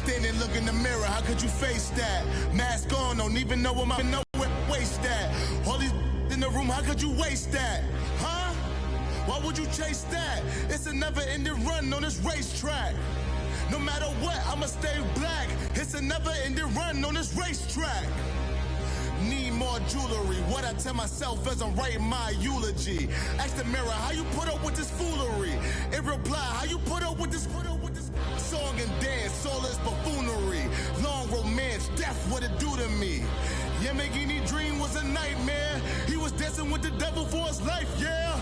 Standing, look in the mirror, how could you face that? Mask on, don't even know where my waist at. All these in the room, how could you waste that? Huh? Why would you chase that? It's a never-ending run on this racetrack. No matter what, I'ma stay black. It's a never-ending run on this racetrack. Need more jewelry. What I tell myself as I'm writing my eulogy. Ask the mirror, how you put up with this foolery? In reply, how you put up with this song and dance, all this buffoonery. Long romance, death, what it do to me? Yeah, Yamagini dream was a nightmare. He was dancing with the devil for his life, yeah.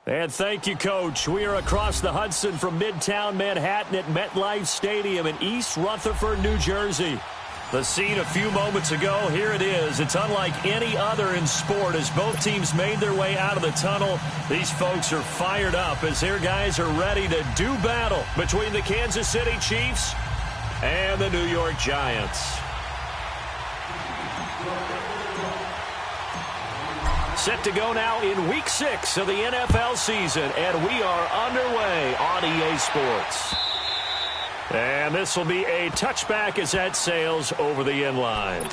And thank you, Coach. We are across the Hudson from Midtown Manhattan at MetLife Stadium in East Rutherford, New Jersey. The scene a few moments ago, here it is. It's unlike any other in sport as both teams made their way out of the tunnel. These folks are fired up as their guys are ready to do battle between the Kansas City Chiefs and the New York Giants. Set to go now in Week 6 of the NFL season, and we are underway on EA Sports. And this will be a touchback as that sails over the end line.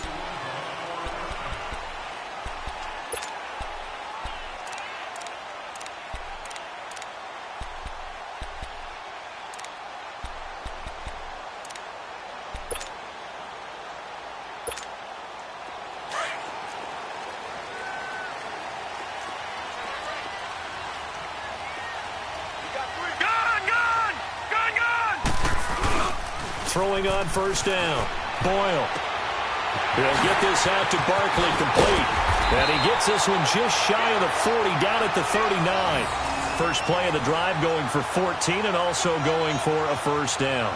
Throwing on first down. Boyle. He'll get this out to Barkley complete. And he gets this one just shy of the 40, down at the 39. First play of the drive going for 14 and also going for a first down.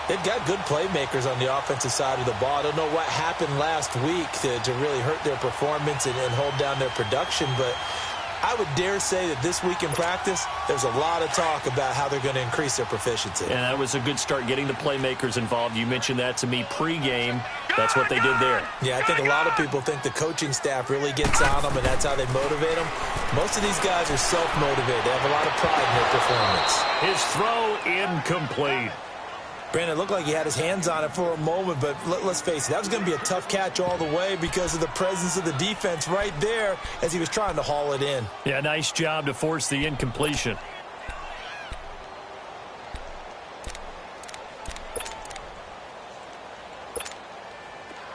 They've got good playmakers on the offensive side of the ball. I don't know what happened last week to really hurt their performance and hold down their production, but I would dare say that this week in practice, there's a lot of talk about how they're going to increase their proficiency. And that was a good start, getting the playmakers involved. You mentioned that to me pregame. That's what they did there. Yeah, I think a lot of people think the coaching staff really gets on them, and that's how they motivate them. Most of these guys are self-motivated. They have a lot of pride in their performance. His throw incomplete. Brandon, it looked like he had his hands on it for a moment, but let's face it, that was going to be a tough catch all the way because of the presence of the defense right there as he was trying to haul it in. Yeah, nice job to force the incompletion.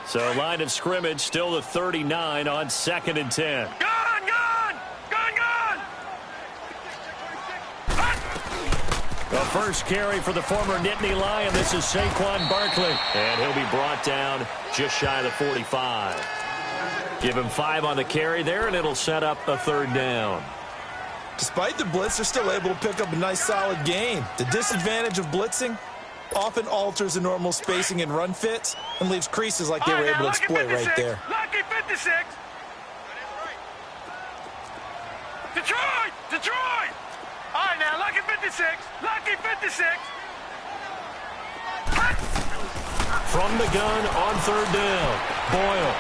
So line of scrimmage still the 39 on 2nd and 10. The first carry for the former Nittany Lion. This is Saquon Barkley. And he'll be brought down just shy of the 45. Give him 5 on the carry there, and it'll set up a third down. Despite the blitz, they're still able to pick up a nice solid gain. The disadvantage of blitzing often alters the normal spacing and run fits and leaves creases like they were able to exploit right there. Lucky 56. Detroit! Detroit! All right, now, lucky 56. Lucky 56. From the gun on third down. Boyle.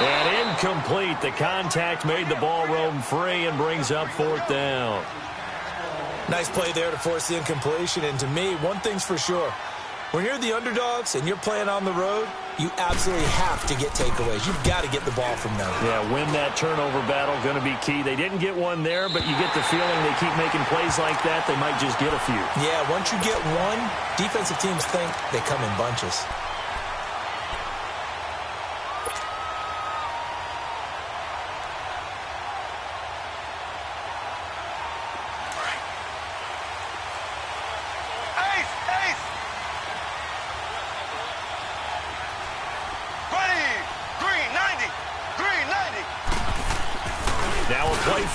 And incomplete. The contact made the ball roam free and brings up 4th down. Nice play there to force the incompletion. And to me, one thing's for sure. When you're the underdogs and you're playing on the road, you absolutely have to get takeaways. You've got to get the ball from them. Yeah, win that turnover battle, going to be key. They didn't get one there, but you get the feeling they keep making plays like that, they might just get a few. Yeah, once you get one, defensive teams think they come in bunches.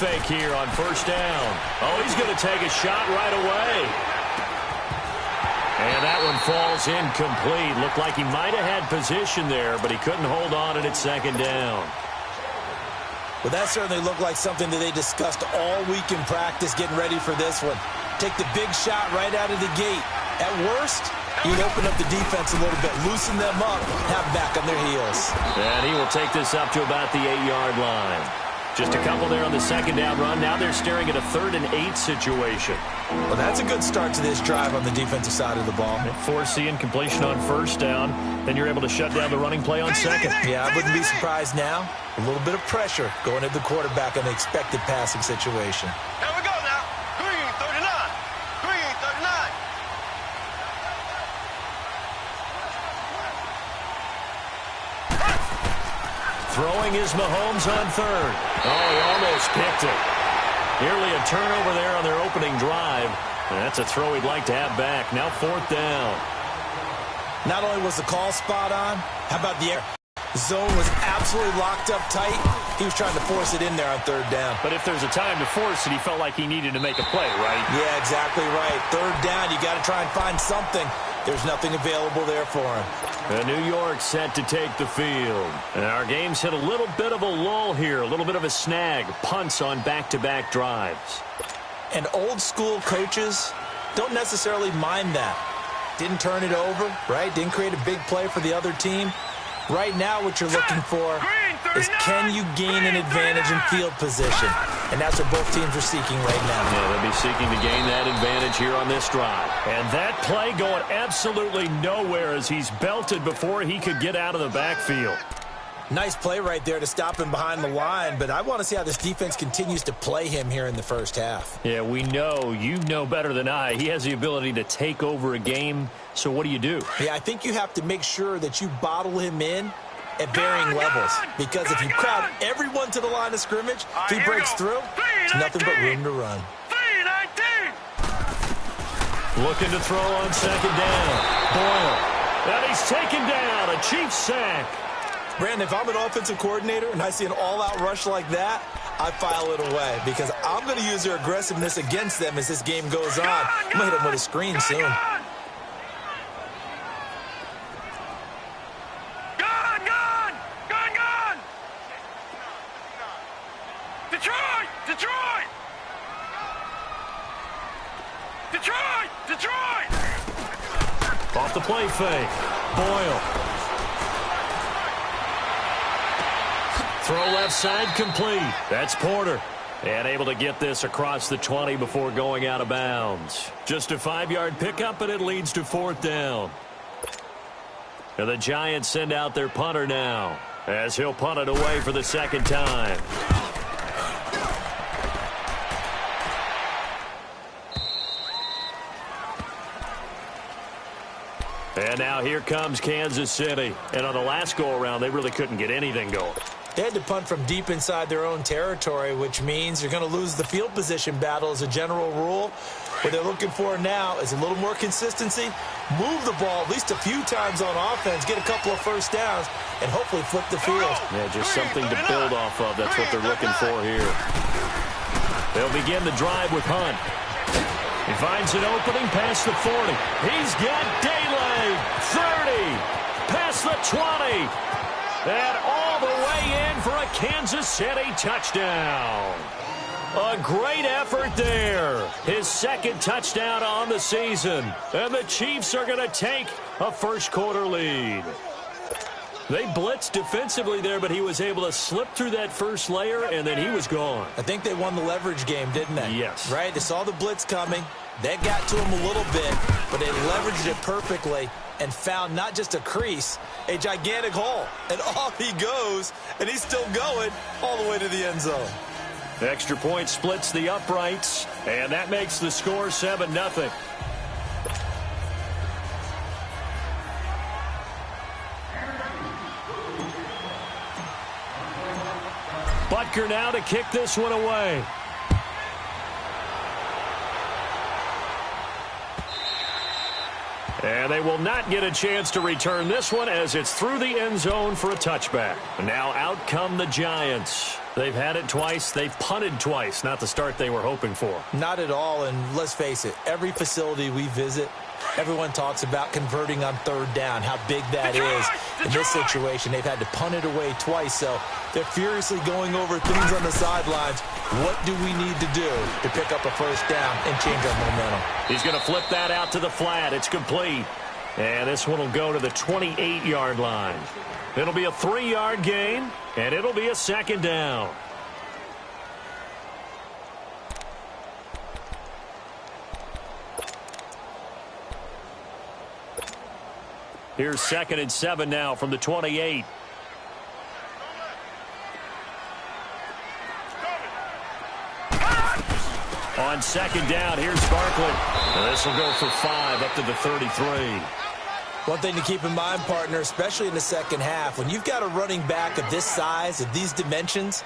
Fake here on first down. Oh, he's going to take a shot right away. And that one falls incomplete. Looked like he might have had position there, but he couldn't hold on it at 2nd down. Well, that certainly looked like something that they discussed all week in practice getting ready for this one. Take the big shot right out of the gate. At worst, you'd open up the defense a little bit, loosen them up, have them back on their heels. And he will take this up to about the 8-yard line. Just a couple there on the second down run. Now they're staring at a 3rd and 8 situation. Well, that's a good start to this drive on the defensive side of the ball. Forcing completion on 1st down. Then you're able to shut down the running play on 2nd. Yeah, I wouldn't be surprised now. A little bit of pressure going at the quarterback in the expected passing situation. Here we go now. Green, 39. Green, 39. Throwing is Mahomes on 3rd. Oh, he almost picked it. Nearly a turnover there on their opening drive. And that's a throw he'd like to have back. Now 4th down. Not only was the call spot on, how about the air? The zone was absolutely locked up tight. He was trying to force it in there on 3rd down. But if there's a time to force it, he felt like he needed to make a play, right? Yeah, exactly right. 3rd down, you got to try and find something. There's nothing available there for him. And New York set to take the field. And our game's hit a little bit of a lull here, a little bit of a snag. Punts on back-to-back drives. And old-school coaches don't necessarily mind that. Didn't turn it over, right? Didn't create a big play for the other team. Right now what you're looking for is can you gain an advantage in field position? And that's what both teams are seeking right now. Yeah, they'll be seeking to gain that advantage here on this drive. And that play going absolutely nowhere as he's belted before he could get out of the backfield. Nice play right there to stop him behind the line, but I want to see how this defense continues to play him here in the first half. Yeah, we know, you know better than I, he has the ability to take over a game, so what do you do? Yeah, I think you have to make sure that you bottle him in at varying levels, because if you crowd everyone to the line of scrimmage, if he breaks through, there's nothing but room to run. 3-19. Looking to throw on 2nd down. Boyle. And he's taken down, a Chiefs sack. Brandon, if I'm an offensive coordinator and I see an all-out rush like that, I file it away because I'm going to use their aggressiveness against them as this game goes on. I'm going to hit them with a screen soon. Gone! Detroit! Off the play fake. Boyle. Throw left side complete. That's Porter. And able to get this across the 20 before going out of bounds. Just a 5-yard pickup, and it leads to 4th down. And the Giants send out their punter now, as he'll punt it away for the 2nd time. And now here comes Kansas City. And on the last go-around, they really couldn't get anything going. They had to punt from deep inside their own territory, which means you're going to lose the field position battle as a general rule. What they're looking for now is a little more consistency, move the ball at least a few times on offense, get a couple of first downs, and hopefully flip the field. Yeah, just something to build off of. That's what they're looking for here. They'll begin the drive with Hunt. He finds an opening past the 40. He's got daylight. 30. Past the 20. And all the way in for a Kansas City touchdown. A great effort there. His 2nd touchdown on the season. And the Chiefs are going to take a first-quarter lead. They blitzed defensively there, but he was able to slip through that first layer, and then he was gone. I think they won the leverage game, didn't they? Yes. Right? They saw the blitz coming. That got to him a little bit, but they leveraged it perfectly and found not just a crease, a gigantic hole. And off he goes, and he's still going all the way to the end zone. Extra point splits the uprights, and that makes the score 7-0. Butker now to kick this one away. And they will not get a chance to return this one as it's through the end zone for a touchback. Now out come the Giants. They've had it twice. They've punted twice. Not the start they were hoping for. Not at all, and let's face it, every facility we visit, everyone talks about converting on 3rd down, how big that is. In this situation, they've had to punt it away twice, so they're furiously going over things on the sidelines. What do we need to do to pick up a first down and change our momentum? He's going to flip that out to the flat. It's complete. And this one will go to the 28-yard line. It'll be a 3-yard gain, and it'll be a 2nd down. Here's 2nd and 7 now from the 28. On 2nd down, here's Barkley. This will go for 5 up to the 33. One thing to keep in mind, partner, especially in the second half, when you've got a running back of this size, of these dimensions,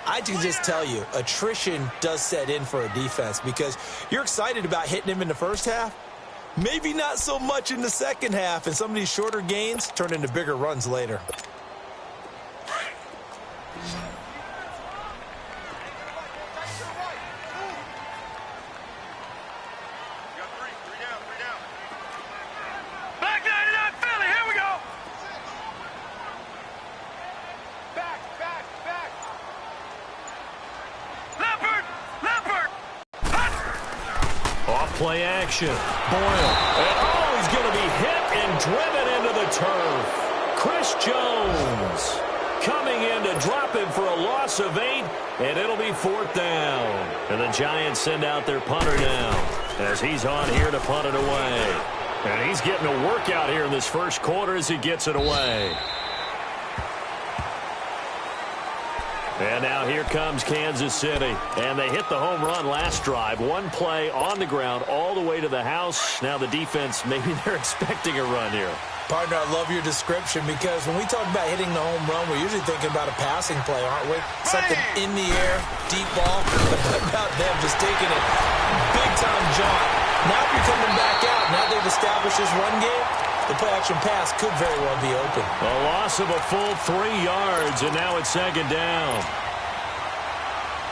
I can just tell you, attrition does set in for a defense because you're excited about hitting him in the first half. Maybe not so much in the second half, and some of these shorter gains turn into bigger runs later. Play action. Boyle. And oh, he's going to be hit and driven into the turf. Chris Jones coming in to drop him for a loss of 8, and it'll be 4th down. And the Giants send out their punter now as he's on here to punt it away. And he's getting a workout here in this first quarter as he gets it away. And now here comes Kansas City. And they hit the home run last drive. One play on the ground all the way to the house. Now the defense, maybe they're expecting a run here. Partner, I love your description because when we talk about hitting the home run, we're usually thinking about a passing play, aren't we? Something in the air, deep ball. But about them just taking it big-time jaunt. Now if you're coming back out, now they've established this run game, the play-action pass could very well be open. A loss of a full 3 yards, and now it's 2nd down.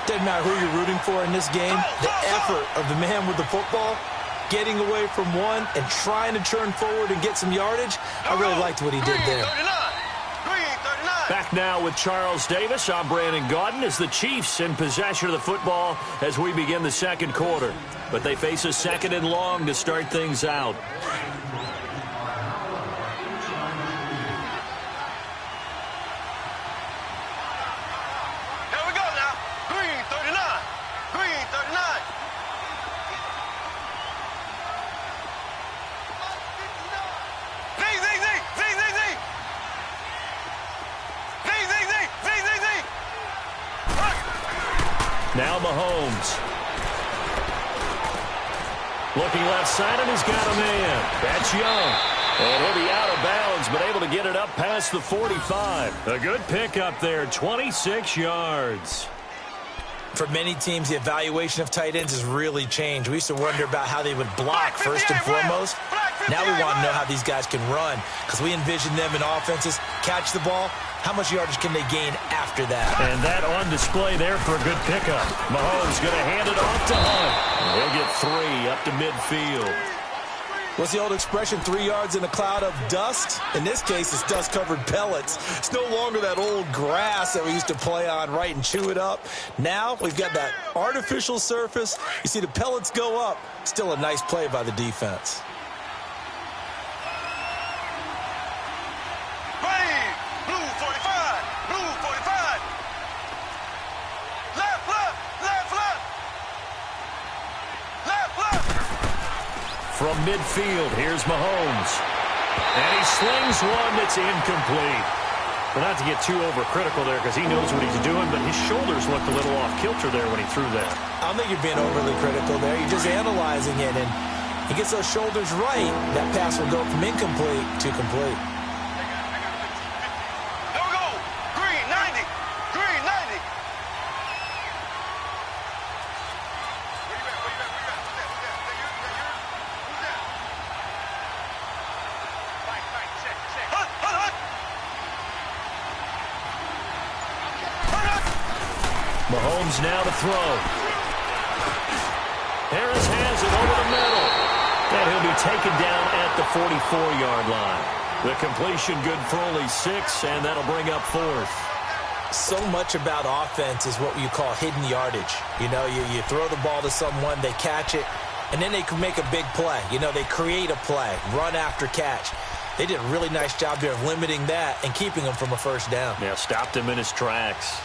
Doesn't matter who you're rooting for in this game. The effort of the man with the football, getting away from one and trying to turn forward and get some yardage, I really liked what he did there. Back now with Charles Davis. I'm Brandon Gaudin as the Chiefs in possession of the football as we begin the second quarter. But they face a 2nd and long to start things out. Now Mahomes. Looking left side, and he's got a man. That's Young. And he'll be out of bounds, but able to get it up past the 45. A good pickup there, 26 yards. For many teams, the evaluation of tight ends has really changed. We used to wonder about how they would block first and foremost. Now we want to know how these guys can run because we envision them in offenses, catch the ball. How much yardage can they gain after that? And that on display there for a good pickup. Mahomes going to hand it off to Hunt. And he'll get 3 up to midfield. What's the old expression, 3 yards in a cloud of dust? In this case, it's dust-covered pellets. It's no longer that old grass that we used to play on, right, and chew it up. Now we've got that artificial surface. You see the pellets go up. Still a nice play by the defense. From midfield, here's Mahomes. And he slings one that's incomplete. Well, not to get too overcritical there because he knows what he's doing, but his shoulders looked a little off kilter there when he threw that. I don't think you're being overly critical there. You're just analyzing it, and he gets those shoulders right. That pass will go from incomplete to complete. There we go. Green, 90. Green, 90. Mahomes now to throw. Harris has it over the middle. And he'll be taken down at the 44-yard line. The completion good for only 6, and that'll bring up 4th. So much about offense is what you call hidden yardage. You know, you throw the ball to someone, they catch it, and then they can make a big play. You know, they create a play, run after catch. They did a really nice job there of limiting that and keeping him from a first down. Yeah, stopped him in his tracks.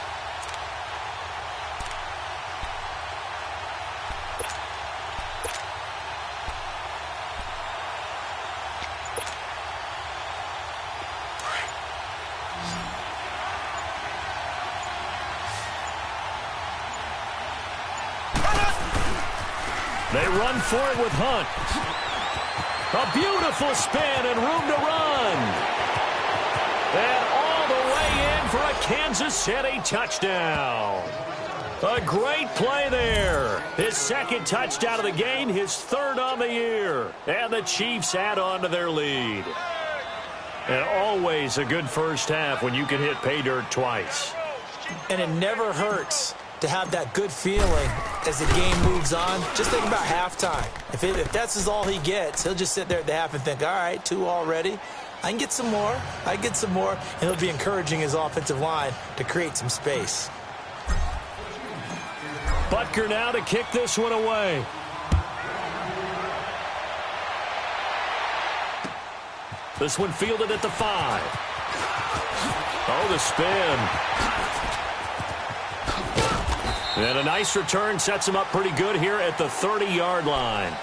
They run for it with Hunt. A beautiful spin and room to run. And all the way in for a Kansas City touchdown. A great play there. His second touchdown of the game, his third on the year. And the Chiefs add on to their lead. And always a good first half when you can hit pay dirt twice. And it never hurts to have that good feeling as the game moves on. Just think about halftime. If that's all he gets, he'll just sit there at the half and think, all right, 2 already. I can get some more. I can get some more. And he'll be encouraging his offensive line to create some space. Butker now to kick this one away. This one fielded at the 5. Oh, the spin. And a nice return sets him up pretty good here at the 30-yard line.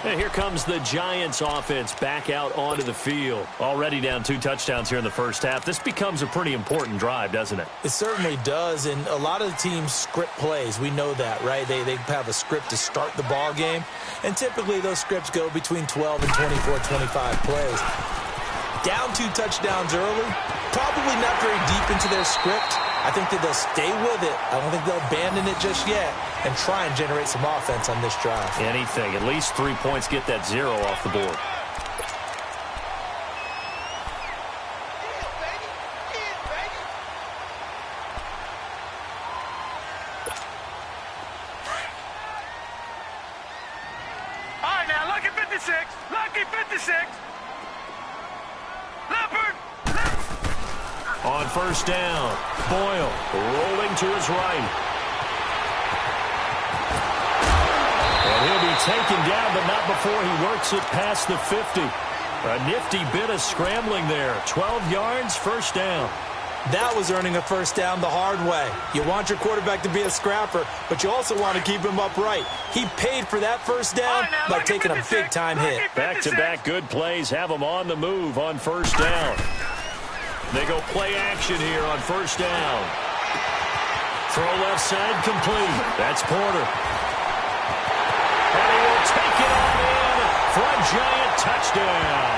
And here comes the Giants offense back out onto the field. Already down 2 touchdowns here in the first half. This becomes a pretty important drive, doesn't it? It certainly does, and a lot of the teams script plays. We know that, right? They have a script to start the ball game, and typically those scripts go between 12 and 24, 25 plays. Down 2 touchdowns early, probably not very deep into their script. I think that they'll stay with it. I don't think they'll abandon it just yet and try and generate some offense on this drive. Anything. At least 3 points, get that 0 off the board. All right, now, lucky 56. Lucky 56. Leopard. On first down, Boyle rolling to his right. And he'll be taken down, but not before he works it past the 50. A nifty bit of scrambling there. 12 yards, first down. That was earning a first down the hard way. You want your quarterback to be a scrapper, but you also want to keep him upright. He paid for that first down by taking a big-time hit. Back-to-back good plays have him on the move on first down. They go play action here on first down. Throw left side complete. That's Porter. And he will take it on in for a Giant touchdown.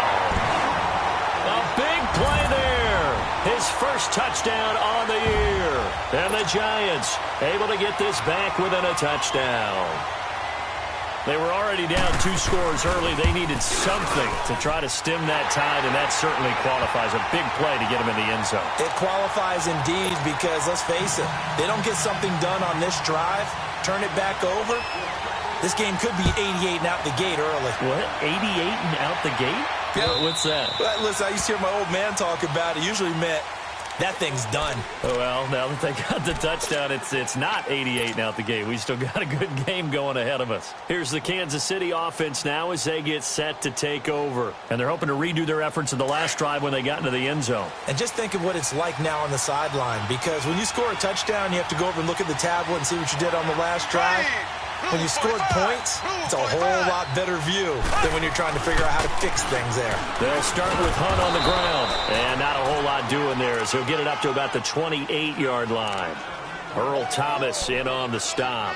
A big play there. His first touchdown on the year. And the Giants able to get this back within a touchdown. They were already down 2 scores early. They needed something to try to stem that tide, and that certainly qualifies. A big play to get them in the end zone. It qualifies indeed because, let's face it, they don't get something done on this drive, turn it back over, this game could be 88 and out the gate early. What? 88 and out the gate? Yeah. What's that? Well, listen, I used to hear my old man talk about it. Usually meant that thing's done. Well, now that they got the touchdown, it's not 88 and out the gate. We still got a good game going ahead of us. Here's the Kansas City offense now as they get set to take over. And they're hoping to redo their efforts in the last drive when they got into the end zone. And just think of what it's like now on the sideline, because when you score a touchdown, you have to go over and look at the tablet and see what you did on the last drive. When you scored points, it's a whole lot better view than when you're trying to figure out how to fix things there. They'll start with Hunt on the ground. And not a whole lot doing there, as he'll get it up to about the 28-yard line. Earl Thomas in on the stop.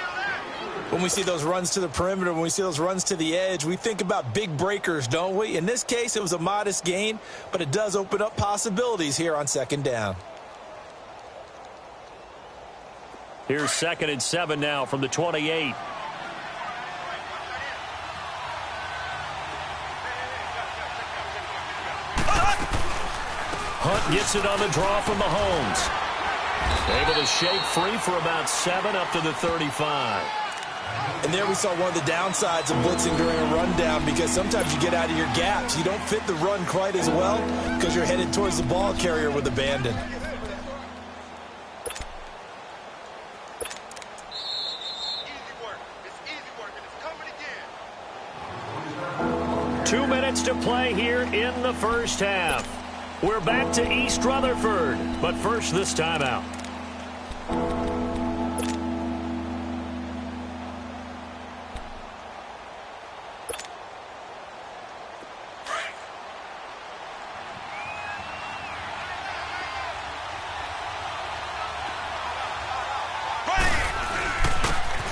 When we see those runs to the perimeter, when we see those runs to the edge, we think about big breakers, don't we? In this case, it was a modest gain, but it does open up possibilities here on second down. Here's 2nd and 7 now from the 28. Hunt gets it on the draw from Mahomes. Able to shake free for about 7 up to the 35. And there we saw one of the downsides of blitzing during a rundown, because sometimes you get out of your gaps. You don't fit the run quite as well because you're headed towards the ball carrier with abandon. Easy work. It's easy work, and it's coming again. 2 minutes to play here in the first half. We're back to East Rutherford, but first this timeout.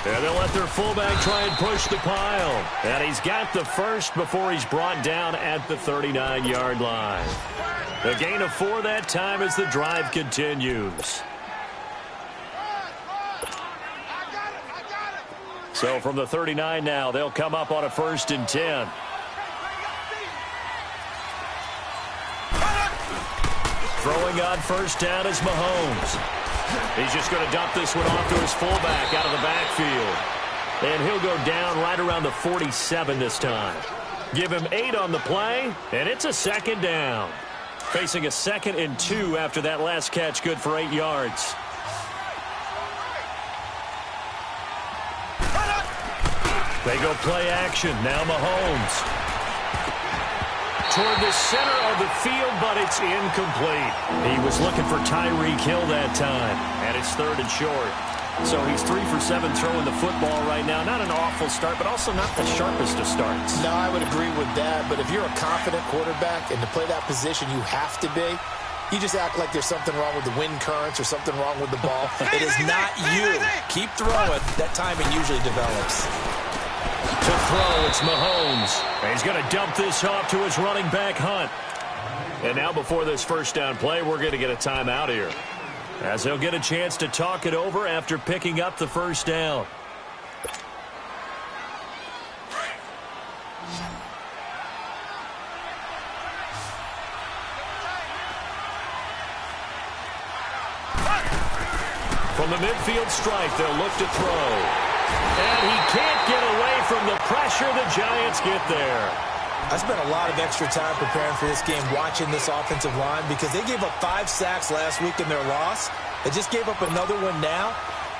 And they'll let their fullback try and push the pile. And he's got the first before he's brought down at the 39-yard line. A gain of 4 that time as the drive continues. So from the 39 now, they'll come up on a 1st and 10. Throwing on 1st down is Mahomes. He's just going to dump this one off to his fullback out of the backfield. And he'll go down right around the 47 this time. Give him 8 on the play, and it's a 2nd down. Facing a 2nd and 2 after that last catch, good for 8 yards. They go play action. Now Mahomes. Toward the center of the field, but it's incomplete. He was looking for Tyreek Hill that time, and it's 3rd and short. So he's 3 for 7 throwing the football right now. Not an awful start, but also not the sharpest of starts. No, I would agree with that, but if you're a confident quarterback and to play that position you have to be, you just act like there's something wrong with the wind currents or something wrong with the ball. It is not you. Keep throwing. That timing usually develops. To throw, it's Mahomes. And he's going to dump this off to his running back, Hunt. And now before this 1st down play, we're going to get a timeout here, as they'll get a chance to talk it over after picking up the 1st down. From the midfield stripe, they'll look to throw. And he can't get away from the pressure. The Giants get there. I spent a lot of extra time preparing for this game watching this offensive line because they gave up 5 sacks last week in their loss. They just gave up another one now.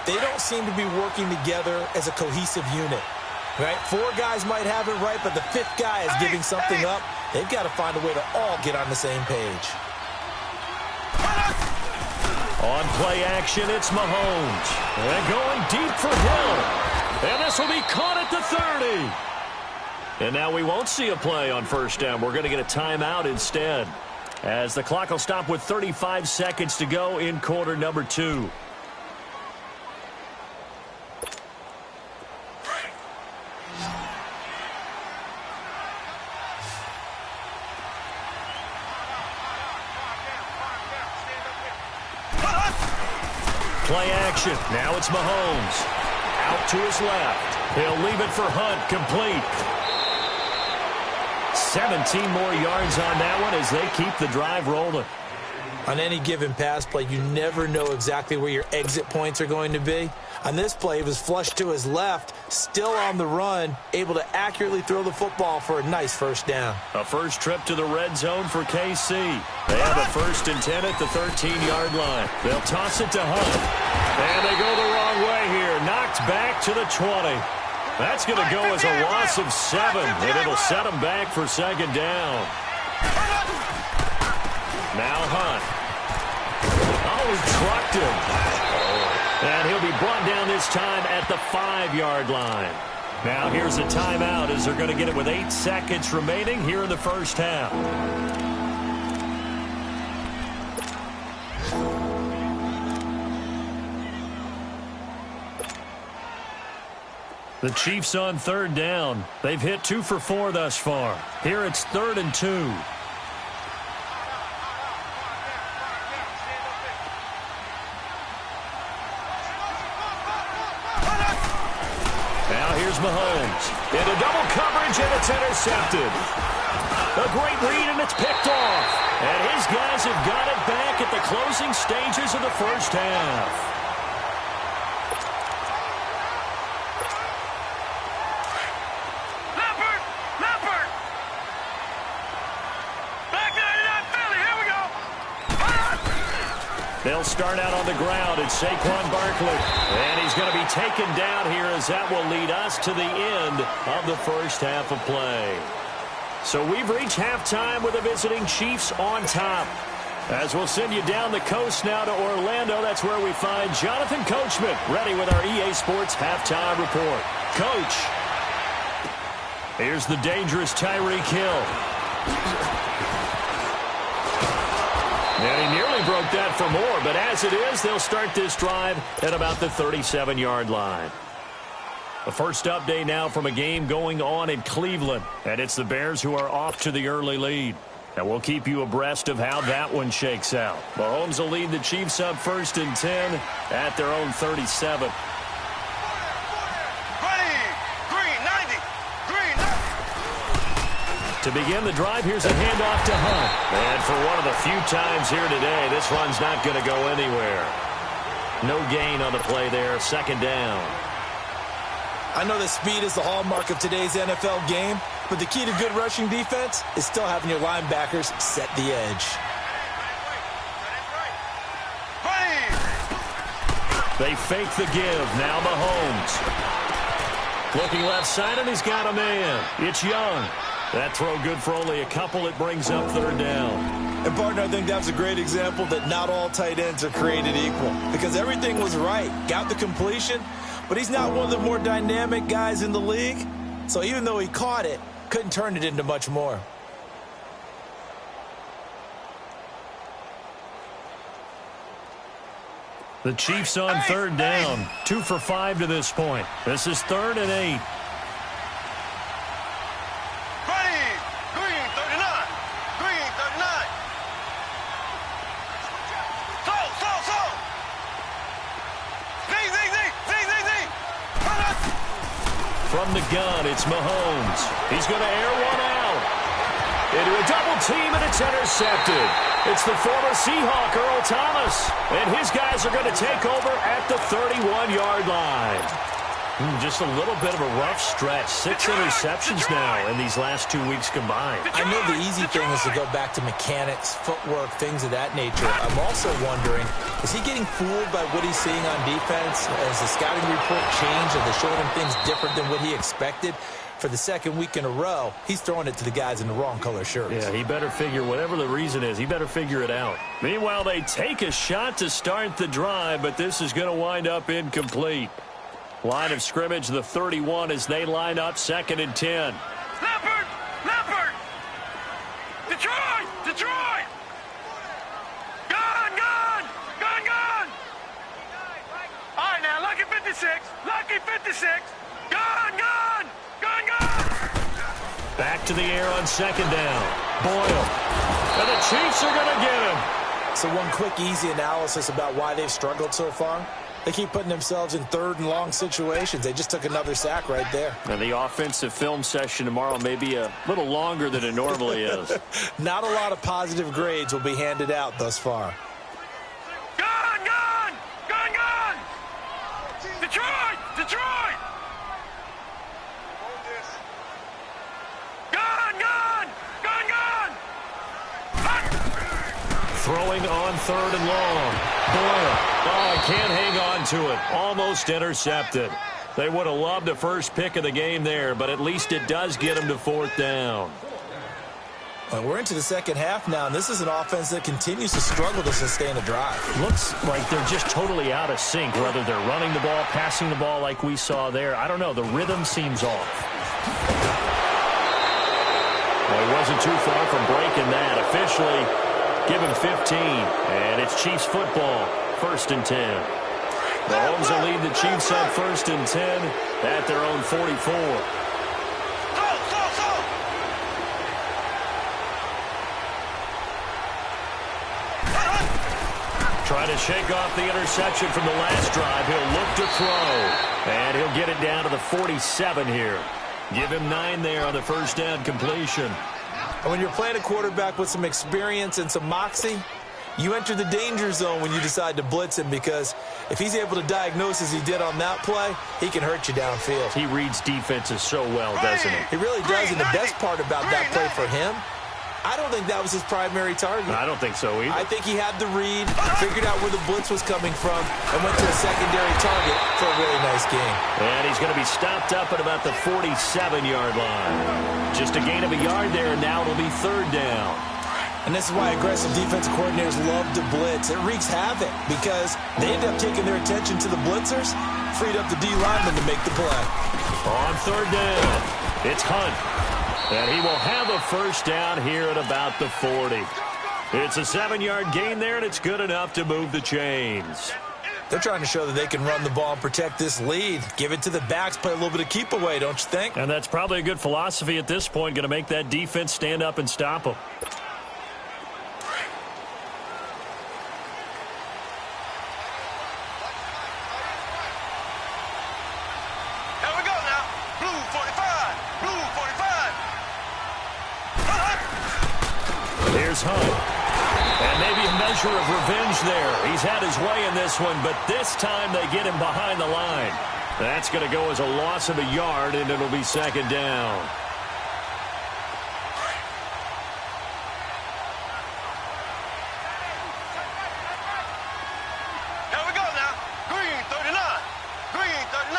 They don't seem to be working together as a cohesive unit. Right? 4 guys might have it right, but the 5th guy is giving something up. They've got to find a way to all get on the same page. On play action, it's Mahomes. And going deep for Hill. And this will be caught at the 30. And now we won't see a play on 1st down. We're going to get a timeout instead, as the clock will stop with 35 seconds to go in quarter number 2. Play action. Now it's Mahomes. Out to his left. He'll leave it for Hunt. Complete. 17 more yards on that one as they keep the drive rolling. On any given pass play, you never know exactly where your exit points are going to be. On this play, it was flushed to his left, still on the run, able to accurately throw the football for a nice 1st down. A first trip to the red zone for KC. They have a 1st and 10 at the 13-yard line. They'll toss it to Hunt. And they go the wrong way here. Knocked back to the 20. That's going to go as a loss of 7, and it'll set them back for 2nd down. Now Hunt. Oh, he trucked him. And he'll be brought down this time at the 5-yard line. Now here's a timeout as they're going to get it with 8 seconds remaining here in the 1st half. The Chiefs on 3rd down. They've hit 2 for 4 thus far. Here it's 3rd and 2. Now here's Mahomes. Into double coverage, and it's intercepted. A great read, and it's picked off. And his guys have got it back at the closing stages of the 1st half. They'll start out on the ground. It's Saquon Barkley. And he's going to be taken down here, as that will lead us to the end of the 1st half of play. So we've reached halftime with the visiting Chiefs on top. As we'll send you down the coast now to Orlando, that's where we find Jonathan Coachman, ready with our EA Sports halftime report. Coach, here's the dangerous Tyreek Hill. And he nearly broke that for more, but as it is, they'll start this drive at about the 37-yard line. The first update now from a game going on in Cleveland. And it's the Bears who are off to the early lead. And we'll keep you abreast of how that one shakes out. Mahomes will lead the Chiefs up 1st and 10 at their own 37. To begin the drive, here's a handoff to Hunt. And for one of the few times here today, this run's not going to go anywhere. No gain on the play there, 2nd down. I know that speed is the hallmark of today's NFL game, but the key to good rushing defense is still having your linebackers set the edge. They fake the give. Now Mahomes. Looking left side, and he's got a man. It's Young. That throw good for only a couple. It brings up 3rd down. And, partner, I think that was a great example that not all tight ends are created equal, because everything was right. Got the completion, but he's not one of the more dynamic guys in the league. So even though he caught it, couldn't turn it into much more. The Chiefs on 3rd down. 2 for 5 to this point. This is 3rd and 8. From the gun, it's Mahomes. He's going to air one out. Into a double team, and it's intercepted. It's the former Seahawk, Earl Thomas. And his guys are going to take over at the 31-yard line. Just a little bit of a rough stretch. 6 interceptions now in these last 2 weeks combined. I know the easy thing is to go back to mechanics, footwork, things of that nature. I'm also wondering, is he getting fooled by what he's seeing on defense? Has the scouting report changed? Are they showing him things different than what he expected? For the 2nd week in a row, he's throwing it to the guys in the wrong color shirts. Yeah, he better figure, whatever the reason is, he better figure it out. Meanwhile, they take a shot to start the drive, but this is going to wind up incomplete. Line of scrimmage, the 31, as they line up 2nd and 10. Leopard! Leopard! Detroit! Detroit! Gun! Gun! Gun! Gun! All right, now, lucky 56. Lucky 56. Gun! Gun! Gun! Gun! Back to the air on 2nd down. Boyle. And the Chiefs are going to get him. So one quick, easy analysis about why they've struggled so far. They keep putting themselves in 3rd and long situations. They just took another sack right there. And the offensive film session tomorrow may be a little longer than it normally is. Not a lot of positive grades will be handed out thus far. Gun! Gun! Gun! Gun! Detroit! Detroit! Gun! Gun! Gun! Gun! Throwing on 3rd and long. Boyle. Oh, can't hang on to it. Almost intercepted. They would have loved the first pick of the game there, but at least it does get them to 4th down. Well, we're into the 2nd half now, and this is an offense that continues to struggle to sustain a drive. Looks like they're just totally out of sync, whether they're running the ball, passing the ball like we saw there. I don't know. The rhythm seems off. Well, he wasn't too far from breaking that. Officially, give him 15, and it's Chiefs football, 1st and 10. Mahomes will lead the Chiefs up 1st and 10 at their own 44. Try to shake off the interception from the last drive. He'll look to throw, and he'll get it down to the 47 here. Give him 9 there on the 1st down completion. And when you're playing a quarterback with some experience and some moxie, you enter the danger zone when you decide to blitz him, because if he's able to diagnose as he did on that play, he can hurt you downfield. He reads defenses so well, doesn't he? He really does, and the best part about that play for him, I don't think that was his primary target. I don't think so either. I think he had the read, figured out where the blitz was coming from, and went to a secondary target for a really nice game. And he's going to be stopped up at about the 47-yard line. Just a gain of a yard there, and now it'll be 3rd down. And this is why aggressive defensive coordinators love to blitz. It wreaks havoc because they end up taking their attention to the blitzers, freed up the D lineman to make the play. On 3rd down, it's Hunt. And he will have a 1st down here at about the 40. It's a 7-yard gain there, and it's good enough to move the chains. They're trying to show that they can run the ball and protect this lead. Give it to the backs, play a little bit of keep away, don't you think? And that's probably a good philosophy at this point, going to make that defense stand up and stop them. Here we go now. Blue 45. Blue 45. Here's Hunt. And maybe a measure of revenge there. He's had his way in this one, but this time they get him behind the line. That's going to go as a loss of a yard, and it'll be second down. Here we go now. Green 39. Green 39.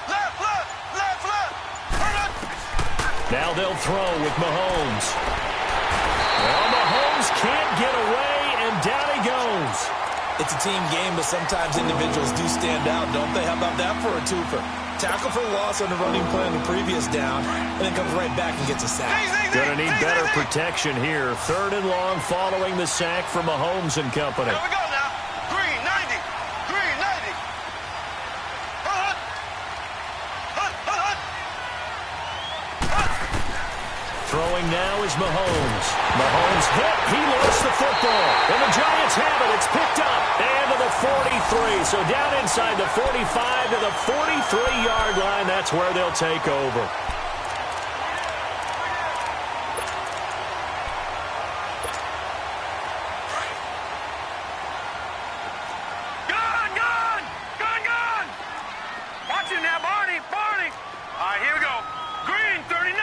Left, left, left, left. Now they'll throw with Mahomes. Well, Mahomes can't get away, and down he goes. It's a team game, but sometimes individuals do stand out, don't they? How about that for a twofer? Tackle for loss on the running play on the previous down, and then comes right back and gets a sack. Going to need better protection here. 3rd and long following the sack from Mahomes and company. Here we go now. Green 90. Green 90. Hut, hut, hut, hut. Throwing now is Mahomes. Mahomes hit. He lost the football. And the Giants have it. It's picked up. And to the 43. So down inside the 45 to the 43-yard line. That's where they'll take over. Gone, gone. Gone, gone. Watch it now, Barney. Barney. All right, here we go. Green 39.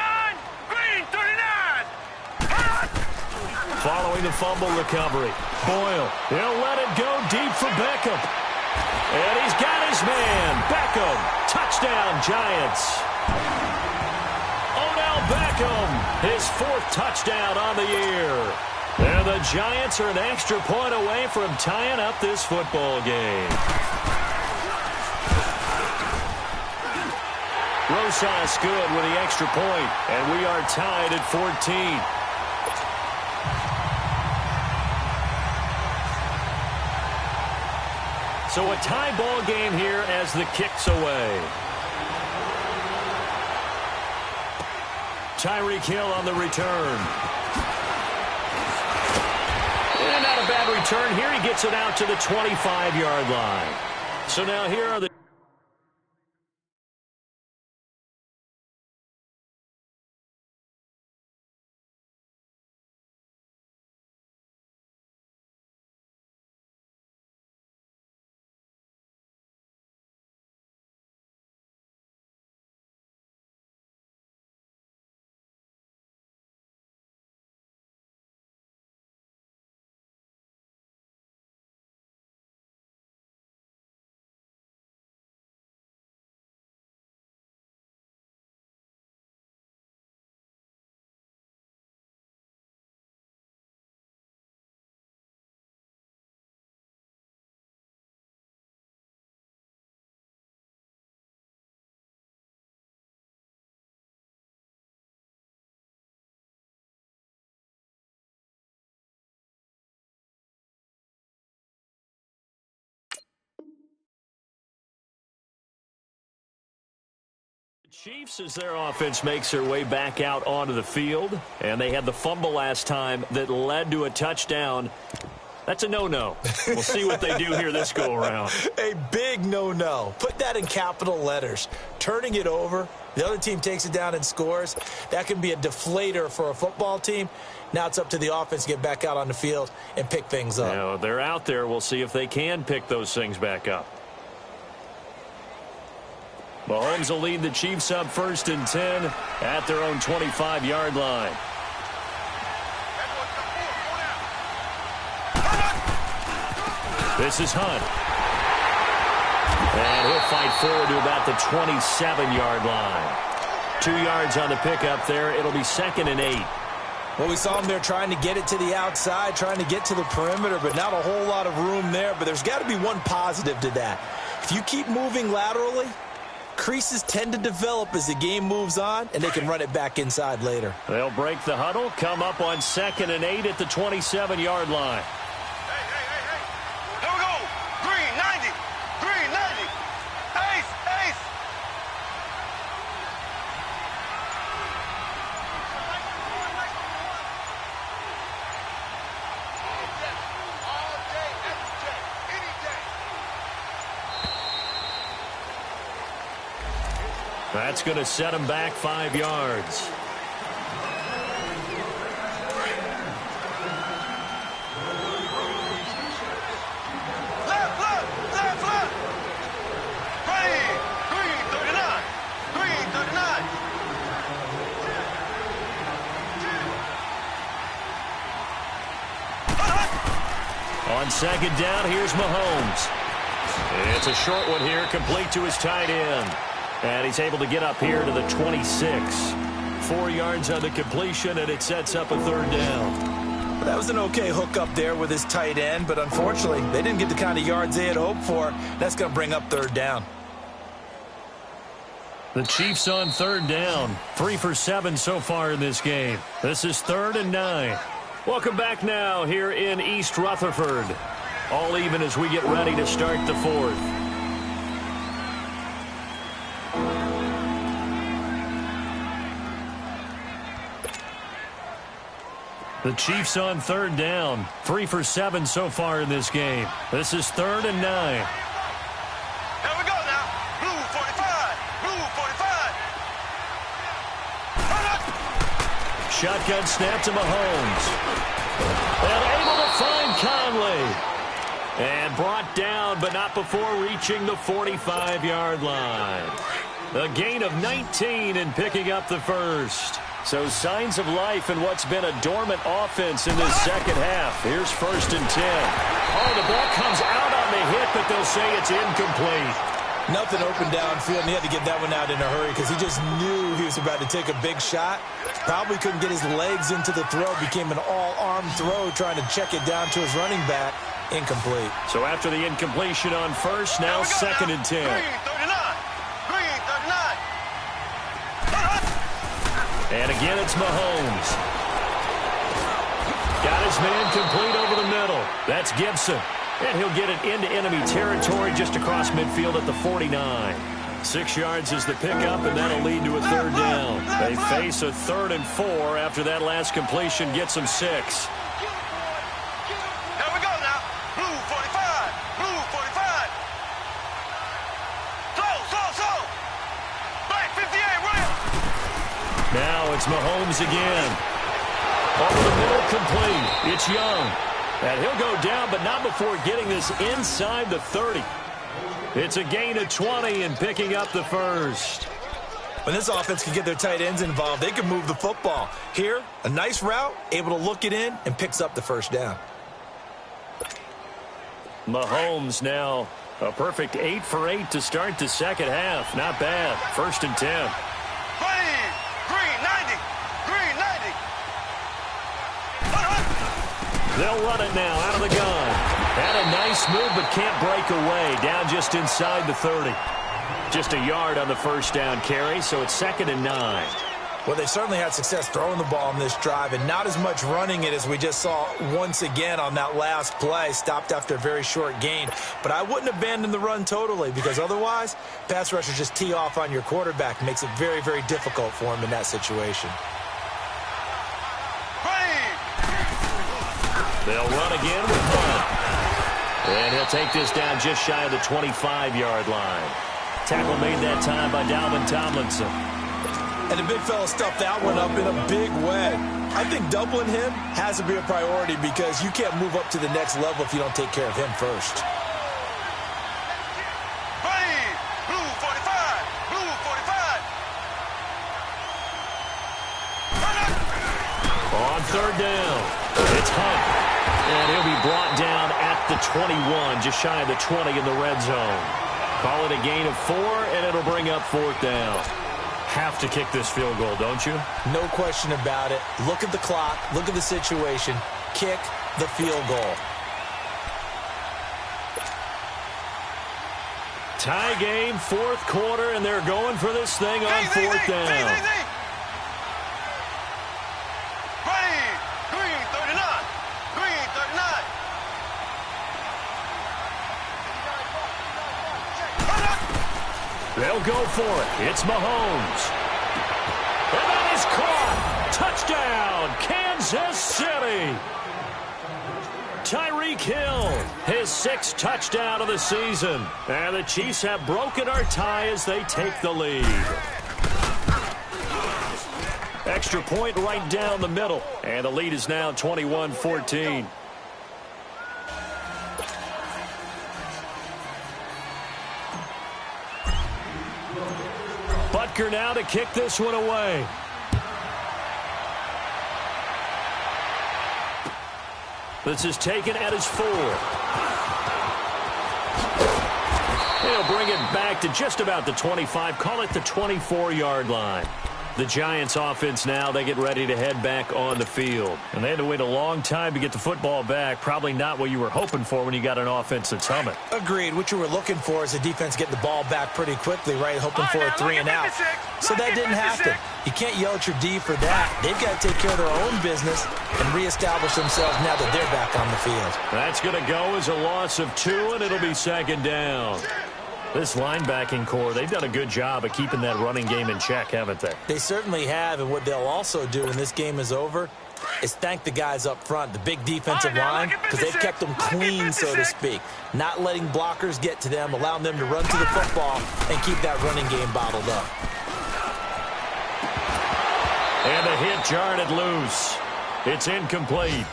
Green 39. Hut. Following the fumble recovery. Boyle. He'll let it go deep for Beckham. And he's got his man. Beckham. Touchdown, Giants. Odell Beckham. His 4th touchdown on the year. And the Giants are an extra point away from tying up this football game. Rosas good with the extra point. And we are tied at 14. So a tie ball game here as the kick's away. Tyreek Hill on the return. And not a bad return here. He gets it out to the 25-yard line. So now here are the Chiefs, as their offense makes their way back out onto the field, and they had the fumble last time that led to a touchdown. That's a no-no. We'll see what they do here this go-around. A big no-no. Put that in capital letters. Turning it over, the other team takes it down and scores. That can be a deflator for a football team. Now it's up to the offense to get back out on the field and pick things up. Now, they're out there. We'll see if they can pick those things back up. Mahomes will lead the Chiefs up 1st and 10 at their own 25-yard line. This is Hunt. And he'll fight forward to about the 27-yard line. 2 yards on the pickup there. It'll be 2nd and 8. Well, we saw him there trying to get it to the outside, trying to get to the perimeter, but not a whole lot of room there. But there's got to be one positive to that. If you keep moving laterally, creases tend to develop as the game moves on, and they can run it back inside later. They'll break the huddle, come up on 2nd and 8 at the 27-yard line. Hey. Here we go. Green, 90. Green, 90. Ace. All day, every day, any day. That's going to set him back 5 yards. Left. Green, 39. Green, 39. On 2nd down, here's Mahomes. It's a short one here, complete to his tight end. And he's able to get up here to the 26. 4 yards on the completion, and it sets up a 3rd down. That was an okay hook up there with his tight end, but unfortunately, they didn't get the kind of yards they had hoped for. That's going to bring up 3rd down. The Chiefs on 3rd down. 3 for 7 so far in this game. This is 3rd and 9. Welcome back now here in East Rutherford. All even as we get ready to start the 4th. The Chiefs on 3rd down. 3 for 7 so far in this game. This is 3rd and 9. Here we go now. Blue 45. Blue 45. Shotgun snap to Mahomes. And able to find Conley. And brought down, but not before reaching the 45-yard line. A gain of 19 and picking up the first. So signs of life in what's been a dormant offense in this second half. Here's 1st and 10. Oh, the ball comes out on the hit, but they'll say it's incomplete. Nothing open downfield, and he had to get that one out in a hurry because he just knew he was about to take a big shot. Probably couldn't get his legs into the throw. Became an all-arm throw trying to check it down to his running back. Incomplete. So after the incompletion on 1st, now 2nd and 10. Green 39. Green 39. And again, it's Mahomes. Got his man complete over the middle. That's Gibson. And he'll get it into enemy territory just across midfield at the 49. 6 yards is the pickup, and that'll lead to a 3rd down. They face a 3rd and 4 after that last completion gets them 6. Here we go now. Blue 45. Blue 45. Slow. Black 58, right. Now it's Mahomes again. Over the middle, complete. It's Young. And he'll go down, but not before getting this inside the 30. It's a gain of 20 and picking up the first. When this offense can get their tight ends involved, they can move the football. Here, a nice route, able to look it in, and picks up the 1st down. Mahomes now a perfect 8 for 8 to start the second half. Not bad. 1st and 10. Green 90. Green 90. They'll run it now out of the gun. Had a nice move, but can't break away. Down just inside the 30. Just a yard on the 1st down carry, so it's 2nd and 9. Well, they certainly had success throwing the ball in this drive, and not as much running it as we just saw once again on that last play. Stopped after a very short gain. But I wouldn't abandon the run totally, because otherwise, pass rushers just tee off on your quarterback. Makes it very, very difficult for him in that situation. They'll run again with Hunt. And he'll take this down just shy of the 25-yard line. Tackle made that time by Dalvin Tomlinson. And the big fella stuffed that one up in a big way. I think doubling him has to be a priority because you can't move up to the next level if you don't take care of him first. Blue 45. Blue 45. On 3rd down, it's Hunt. And he'll be brought down at the 21, just shy of the 20 in the red zone. Call it a gain of 4, and it'll bring up 4th down. Have to kick this field goal, don't you? No question about it. Look at the clock. Look at the situation. Kick the field goal. Tie game, fourth quarter, and they're going for this thing on fourth down. Green 39. Green 39. They'll go for it. It's Mahomes. And that is caught. Touchdown, Kansas City. Tyreek Hill, his 6th touchdown of the season. And the Chiefs have broken our tie as they take the lead. Extra point right down the middle. And the lead is now 21-14. Butker now to kick this one away. This is taken at his 4. He'll bring it back to just about the 25. Call it the 24-yard line. The Giants offense now, they get ready to head back on the field. And they had to wait a long time to get the football back. Probably not what you were hoping for when you got an offense that's humming. Agreed. What you were looking for is the defense getting the ball back pretty quickly, right? Hoping for a 3 and out. So that didn't happen. You can't yell at your D for that. They've got to take care of their own business and reestablish themselves now that they're back on the field. That's going to go as a loss of 2, and it'll be 2nd down. This linebacking core, they've done a good job of keeping that running game in check, haven't they? They certainly have, and what they'll also do when this game is over is thank the guys up front, the big defensive line, because they've kept them clean, so to speak. Not letting blockers get to them, allowing them to run to the football and keep that running game bottled up. And the hit jarred it loose. It's incomplete.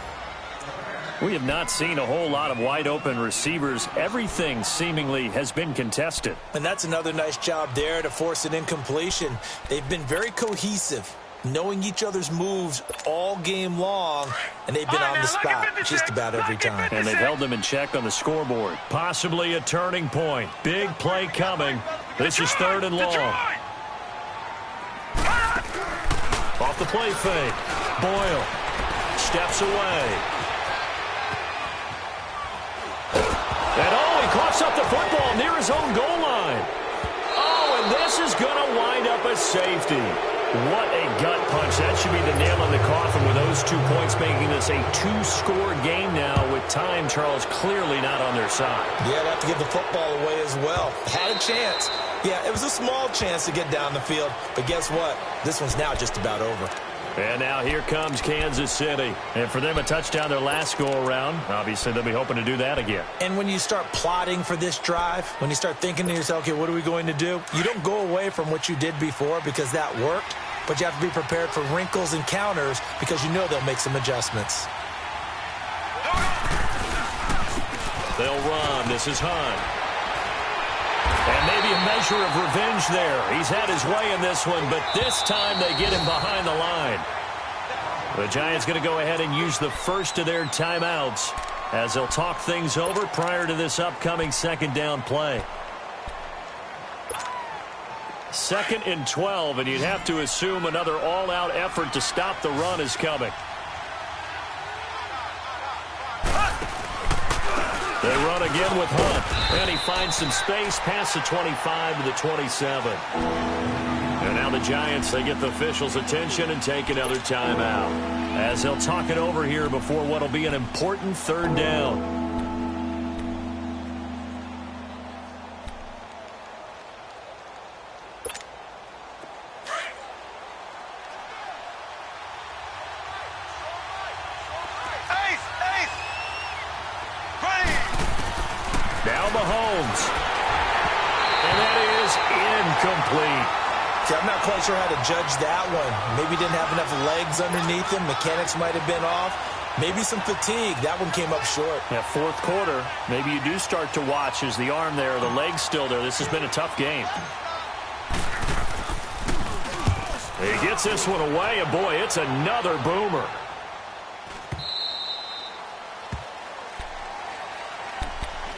We have not seen a whole lot of wide-open receivers. Everything seemingly has been contested. And that's another nice job there to force an incompletion. They've been very cohesive, knowing each other's moves all game long, and they've been on the spot just about every time. And they've held them in check on the scoreboard. Possibly a turning point. Big play coming. This is 3rd and long. Off the play fake. Boyle steps away. And he coughs up the football near his own goal line. Oh, and this is going to wind up a safety. What a gut punch. That should be the nail in the coffin with those 2 points, making this a 2-score game now with time, Charles, clearly not on their side. Yeah, they have to give the football away as well. Had a chance. Yeah, it was a small chance to get down the field, but guess what? This one's now just about over. And now here comes Kansas City. And for them, a touchdown their last go-around. Obviously, they'll be hoping to do that again. And when you start plotting for this drive, when you start thinking to yourself, okay, what are we going to do? You don't go away from what you did before because that worked, but you have to be prepared for wrinkles and counters because you know they'll make some adjustments. They'll run. This is Hunt. And maybe a measure of revenge there. He's had his way in this one, but this time they get him behind the line. The Giants going to go ahead and use the first of their timeouts as they'll talk things over prior to this upcoming 2nd down play. 2nd and 12, and you'd have to assume another all-out effort to stop the run is coming. They run again with Hunt, and he finds some space past the 25 to the 27. And now the Giants, they get the officials' attention and take another timeout as they'll talk it over here before what will be an important 3rd down. Now Mahomes. And that is incomplete. See, I'm not quite sure how to judge that one. Maybe didn't have enough legs underneath him. Mechanics might have been off. Maybe some fatigue. That one came up short. Yeah, 4th quarter. Maybe you do start to watch as the arm there, the leg's still there. This has been a tough game. He gets this one away, and boy, it's another boomer.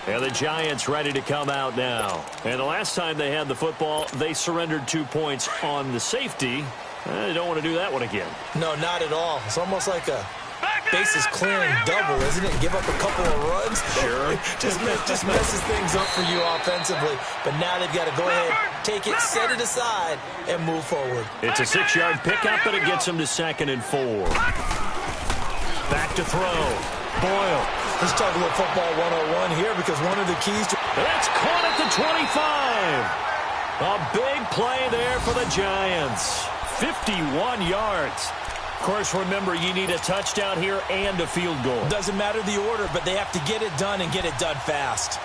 And the Giants ready to come out now. And the last time they had the football, they surrendered 2 points on the safety. They don't want to do that one again. No, not at all. It's almost like a bases clearing double, isn't it? Give up a couple of runs. Sure. just messes things up for you offensively. But now they've got to go ahead, take it, set it aside, and move forward. It's a 6-yard pickup, and it gets them to 2nd and 4. Back to throw. Boyle. Let's talk a little football 101 here, because one of the keys to... That's caught at the 25. A big play there for the Giants. 51 yards. Of course, remember, you need a touchdown here and a field goal. Doesn't matter the order, but they have to get it done and get it done fast.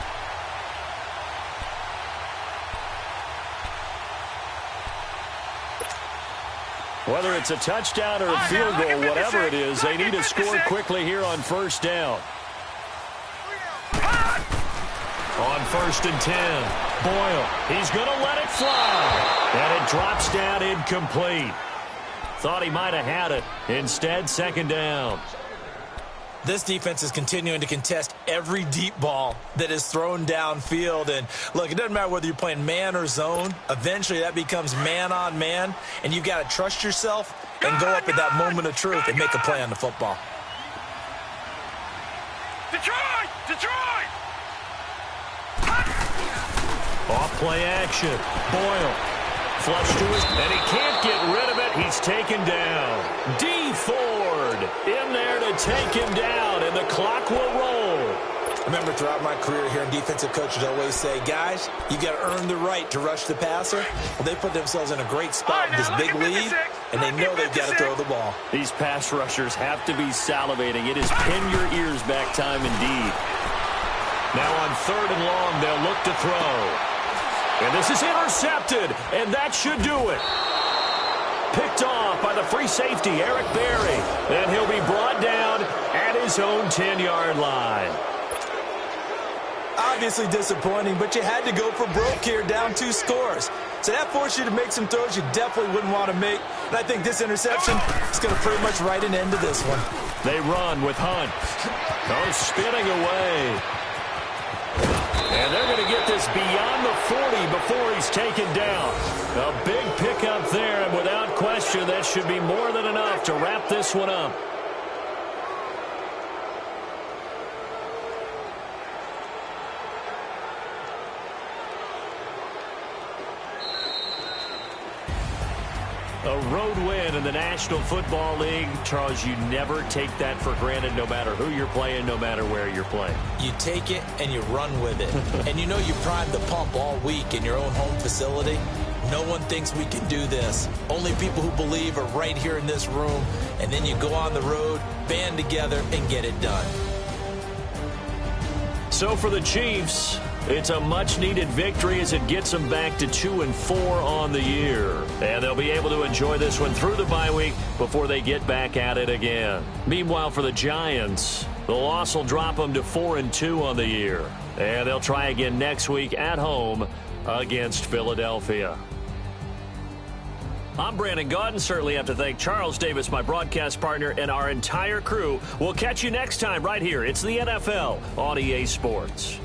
Whether it's a touchdown or a field goal, whatever it is, they need to score quickly here on 1st down. On 1st and 10, Boyle, he's going to let it fly. And it drops down incomplete. Thought he might have had it. Instead, 2nd down. This defense is continuing to contest every deep ball that is thrown downfield. And, look, it doesn't matter whether you're playing man or zone. Eventually, that becomes man-on-man. And you've got to trust yourself and go up at that moment of truth and make a play on the football. Detroit! Detroit! Off play action. Boyle. Flush to his, and he can't get rid of it. He's taken down. D. Ford in there to take him down, and the clock will roll. Remember, throughout my career here, defensive coaches always say, guys, you got to earn the right to rush the passer. Well, they put themselves in a great spot with this big lead, and they know they've got to throw the ball. These pass rushers have to be salivating. It is pin your ears back time indeed. Now on 3rd and long, they'll look to throw. And this is intercepted, and that should do it. Picked off by the free safety, Eric Berry. And he'll be brought down at his own 10-yard line. Obviously disappointing, but you had to go for broke here, down 2 scores. So that forced you to make some throws you definitely wouldn't want to make. And I think this interception is going to pretty much write an end to this one. They run with Hunt. Goes spinning away. And they're going to get this beyond the 40 before he's taken down. A big pickup there, and without question, that should be more than enough to wrap this one up. A road win in the National Football League. Charles, you never take that for granted no matter who you're playing, no matter where you're playing. You take it and you run with it. And you know you primed the pump all week in your own home facility. No one thinks we can do this. Only people who believe are right here in this room. And then you go on the road, band together, and get it done. So for the Chiefs, it's a much-needed victory as it gets them back to 2-4 on the year. And they'll be able to enjoy this one through the bye week before they get back at it again. Meanwhile, for the Giants, the loss will drop them to 4-2 on the year. And they'll try again next week at home against Philadelphia. I'm Brandon Gaudin. Certainly have to thank Charles Davis, my broadcast partner, and our entire crew. We'll catch you next time right here. It's the NFL on EA Sports.